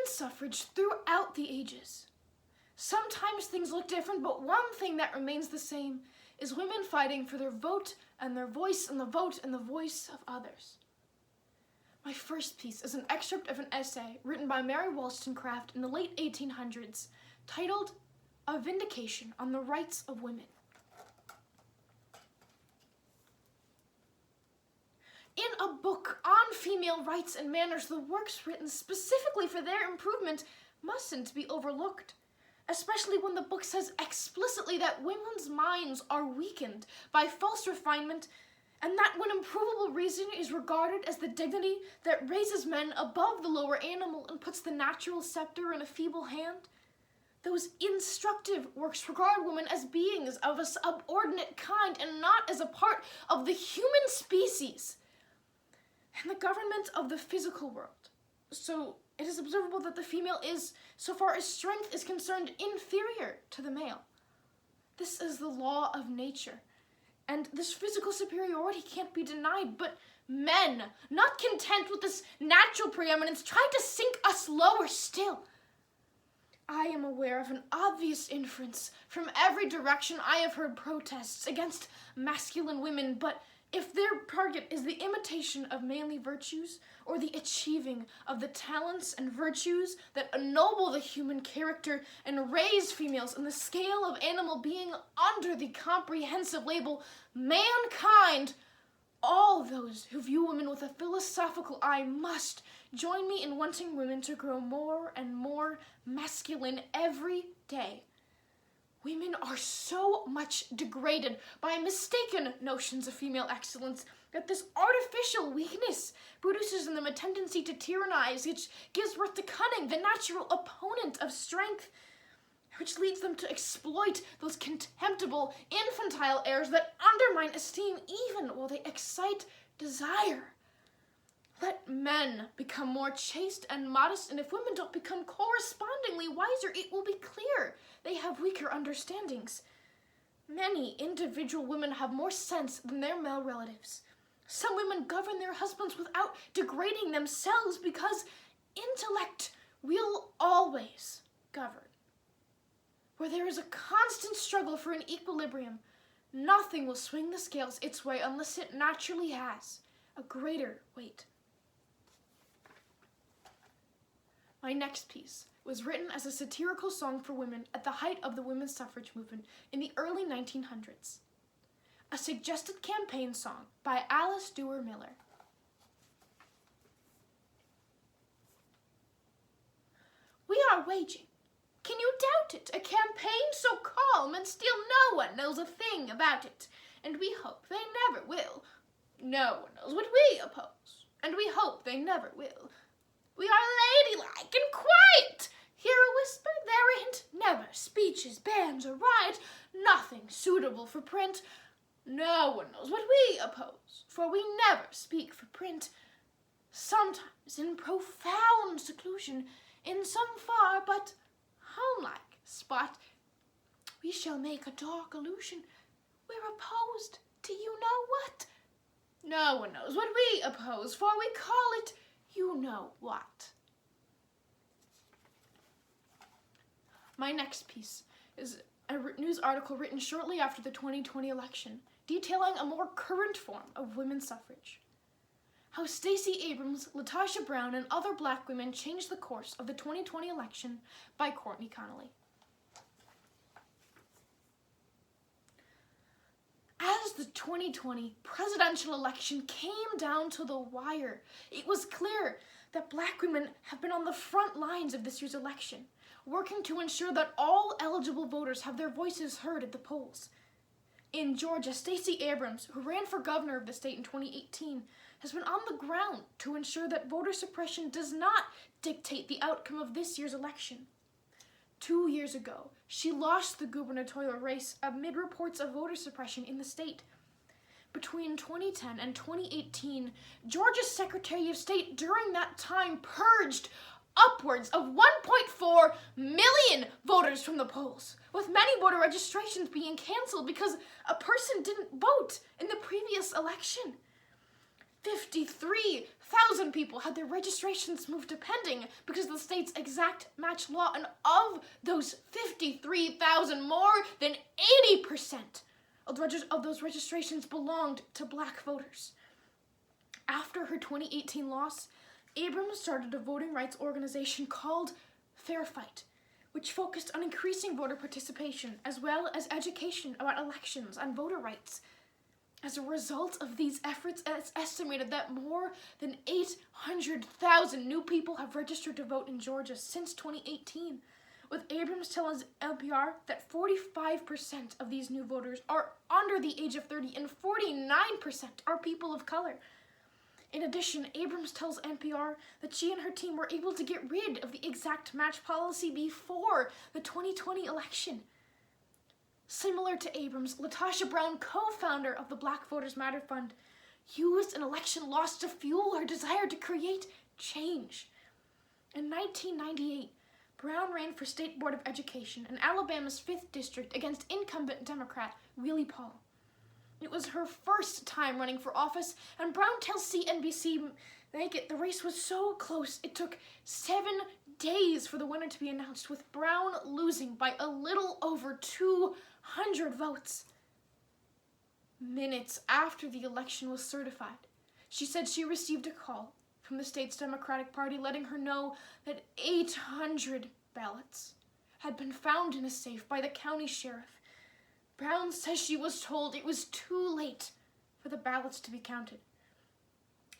women's suffrage throughout the ages. Sometimes things look different, but one thing that remains the same is women fighting for their vote and their voice and the vote and the voice of others. My first piece is an excerpt of an essay written by Mary Wollstonecraft in the late 1800s, titled A Vindication on the Rights of Women. In a book on female rights and manners, the works written specifically for their improvement mustn't be overlooked, especially when the book says explicitly that women's minds are weakened by false refinement, and that when improvable reason is regarded as the dignity that raises men above the lower animal and puts the natural scepter in a feeble hand, those instructive works regard women as beings of a subordinate kind and not as a part of the human species and the government of the physical world. So it is observable that the female is, so far as strength is concerned, inferior to the male. This is the law of nature, and this physical superiority can't be denied, but men, not content with this natural preeminence, try to sink us lower still. I am aware of an obvious inference. From every direction I have heard protests against masculine women, but if their target is the imitation of manly virtues or the achieving of the talents and virtues that ennoble the human character and raise females in the scale of animal being under the comprehensive label mankind, all those who view women with a philosophical eye must join me in wanting women to grow more and more masculine every day. Women are so much degraded by mistaken notions of female excellence that this artificial weakness produces in them a tendency to tyrannize, which gives birth to cunning, the natural opponent of strength, which leads them to exploit those contemptible, infantile airs that undermine esteem even while they excite desire. Let men become more chaste and modest, and if women don't become correspondingly wiser, it will be clear they have weaker understandings. Many individual women have more sense than their male relatives. Some women govern their husbands without degrading themselves because intellect will always govern. Where there is a constant struggle for an equilibrium, nothing will swing the scales its way unless it naturally has a greater weight. My next piece was written as a satirical song for women at the height of the women's suffrage movement in the early 1900s. A suggested campaign song by Alice Duer Miller. We are waging, can you doubt it, a campaign so calm and still no one knows a thing about it, and we hope they never will. No one knows what we oppose, and we hope they never will. We are ladylike and quiet. Here a whisper, there a hint. Never speeches, bans, or riot. Nothing suitable for print. No one knows what we oppose, for we never speak for print. Sometimes in profound seclusion, in some far but home-like spot, we shall make a dark allusion. We're opposed to you know what. No one knows what we oppose, for we call it you know what. My next piece is a news article written shortly after the 2020 election, detailing a more current form of women's suffrage. How Stacey Abrams, Latasha Brown, and other black women changed the course of the 2020 election by Courtney Connolly. As the 2020 presidential election came down to the wire, it was clear that black women have been on the front lines of this year's election, working to ensure that all eligible voters have their voices heard at the polls. In Georgia, Stacey Abrams, who ran for governor of the state in 2018, has been on the ground to ensure that voter suppression does not dictate the outcome of this year's election. 2 years ago, she lost the gubernatorial race amid reports of voter suppression in the state. Between 2010 and 2018, Georgia's Secretary of State during that time purged upwards of 1.4 million voters from the polls, with many voter registrations being canceled because a person didn't vote in the previous election. 53,000 50,000 people had their registrations moved to pending because of the state's exact match law, and of those 53,000, more than 80% of those registrations belonged to black voters. After her 2018 loss, Abrams started a voting rights organization called Fair Fight, which focused on increasing voter participation as well as education about elections and voter rights. As a result of these efforts, it's estimated that more than 800,000 new people have registered to vote in Georgia since 2018, with Abrams telling NPR that 45% of these new voters are under the age of 30 and 49% are people of color. In addition, Abrams tells NPR that she and her team were able to get rid of the exact match policy before the 2020 election. Similar to Abrams, Latasha Brown, co-founder of the Black Voters Matter Fund, used an election loss to fuel her desire to create change. In 1998, Brown ran for State Board of Education in Alabama's 5th District against incumbent Democrat Willie Paul. It was her first time running for office, and Brown tells CNBC the race was so close it took 7 days for the winner to be announced, with Brown losing by a little over 200 votes. Minutes after the election was certified, she said she received a call from the state's Democratic Party letting her know that 800 ballots had been found in a safe by the county sheriff. Brown says she was told it was too late for the ballots to be counted.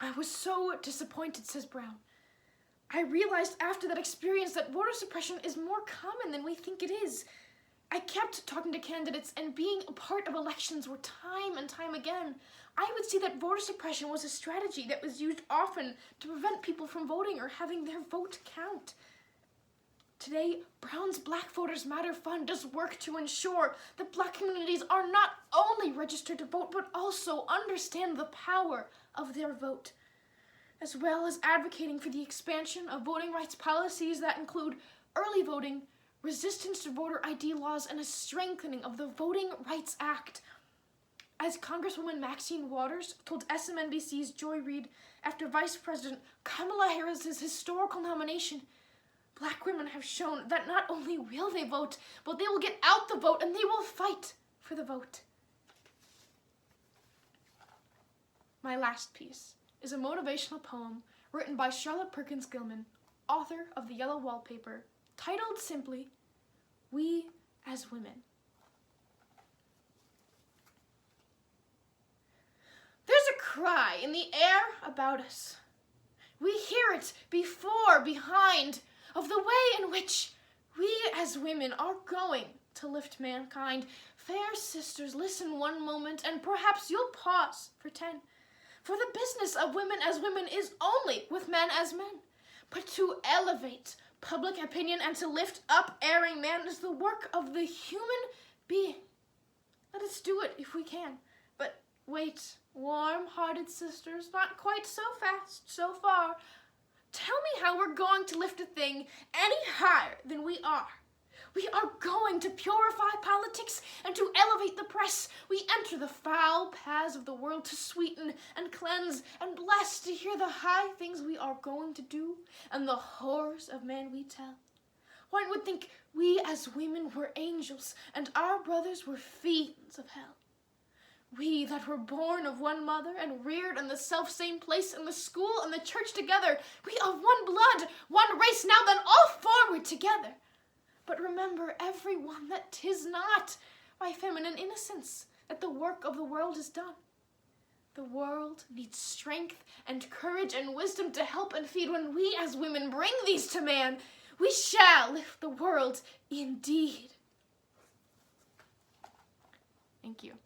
"I was so disappointed," says Brown. "I realized after that experience that voter suppression is more common than we think it is. I kept talking to candidates and being a part of elections where time and time again, I would see that voter suppression was a strategy that was used often to prevent people from voting or having their vote count." Today, Brown's Black Voters Matter Fund does work to ensure that Black communities are not only registered to vote, but also understand the power of their vote, as well as advocating for the expansion of voting rights policies that include early voting, resistance to voter ID laws, and a strengthening of the Voting Rights Act. As Congresswoman Maxine Waters told SMNBC's Joy Reid after Vice President Kamala Harris's historical nomination, Black women have shown that not only will they vote, but they will get out the vote and they will fight for the vote. My last piece is a motivational poem written by Charlotte Perkins Gilman, author of The Yellow Wallpaper, titled simply, "We as Women." There's a cry in the air about us. We hear it before, behind, of the way in which we as women are going to lift mankind. Fair sisters, listen one moment, and perhaps you'll pause for 10. For the business of women as women is only with men as men. But to elevate public opinion and to lift up erring man is the work of the human being. Let us do it if we can. But wait, warm-hearted sisters, not quite so fast, so far. Tell me how we're going to lift a thing any higher than we are. We are going to purify politics and to elevate the press. We enter the foul paths of the world to sweeten and cleanse and bless, to hear the high things we are going to do and the horrors of man we tell. One would think we as women were angels and our brothers were fiends of hell. We that were born of one mother and reared in the self-same place in the school and the church together, we of one blood, one race, now then all forward together. But remember everyone that 'tis not by feminine innocence that the work of the world is done. The world needs strength and courage and wisdom to help and feed. When we as women bring these to man, we shall lift the world indeed. Thank you.